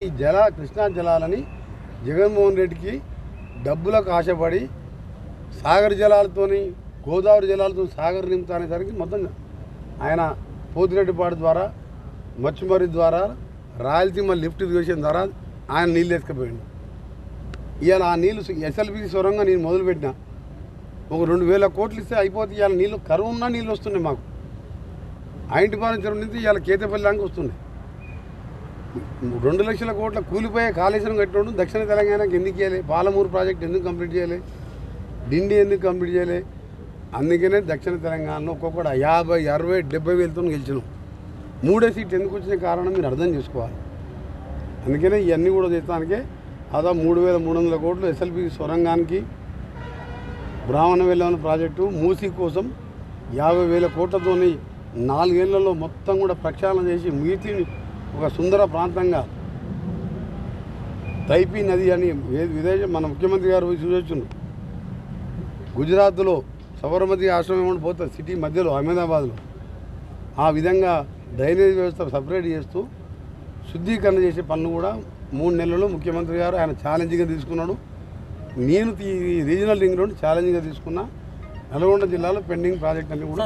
ఈ కృష్ణా జలాలని జగన్మోహన్ రెడ్డికి డబ్బులకు ఆశపడి సాగర్ జలాలతోని గోదావరి జలాలతో సాగర్ నింపుతానేసరికి మొత్తం ఆయన పోతిరెడ్డిపాడు ద్వారా మచ్చుమరి ద్వారా రాయలసీమ లిఫ్ట్ ఇరిగేషన్ ద్వారా ఆయన నీళ్ళు వేసుకుపోయాడు. ఇవాళ ఆ నీళ్ళు ఎస్ఎల్బిసి సొరంగా నేను మొదలుపెట్టిన ఒక 2,000 కోట్లు ఇస్తే అయిపోతే ఇవాళ నీళ్ళు కరువు ఉన్నా నీళ్ళు వస్తున్నాయి మాకు. ఆయింటిపాలెం చెరువు నుంచి ఇవాళ కేతపల్లి దాకా వస్తున్నాయి. 2 లక్షల కోట్ల కూలిపోయే కాళేశ్వరం కట్టినోడు దక్షిణ తెలంగాణకి ఎందుకు చేయాలి? పాలమూరు ప్రాజెక్ట్ ఎందుకు కంప్లీట్ చేయాలి? డిండి ఎందుకు కంప్లీట్ చేయాలి? అందుకనే దక్షిణ తెలంగాణలో ఒక్కొక్కటి 50, 60, 70 వేలతో గెలిచినాం. 3 సీట్లు ఎందుకు వచ్చిన కారణం మీరు అర్థం చేసుకోవాలి. అందుకనే ఇవన్నీ కూడా చేస్తానికే అదా 3,300 కోట్లు ఎస్ఎల్బి సొరంగానికి, బ్రాహ్మణ వెల్లవన ప్రాజెక్టు మూసీ కోసం 50,000 కోట్లతోని 4 ఏళ్లలో మొత్తం కూడా ప్రక్షాళన చేసి మిగిలిని ఒక సుందర ప్రాంతంగా తైపీ నది అని విదేశం మన ముఖ్యమంత్రి గారు పోయి చూసొచ్చుండ్రు. గుజరాత్లో సబర్మతి ఆశ్రమం ఏమన్నా పోతుంది సిటీ మధ్యలో అహ్మదాబాద్లో. ఆ విధంగా డ్రైనేజ్ వ్యవస్థ సపరేట్ చేస్తూ శుద్ధీకరణ చేసే పనులు కూడా 3 నెలల్లో ముఖ్యమంత్రి గారు ఆయన ఛాలెంజ్గా తీసుకున్నాడు. నేను ఈ రీజనల్ రింగ్ రోడ్ ఛాలెంజ్గా తీసుకున్నా. నల్గొండ జిల్లాలో పెండింగ్ ప్రాజెక్ట్ అన్ని కూడా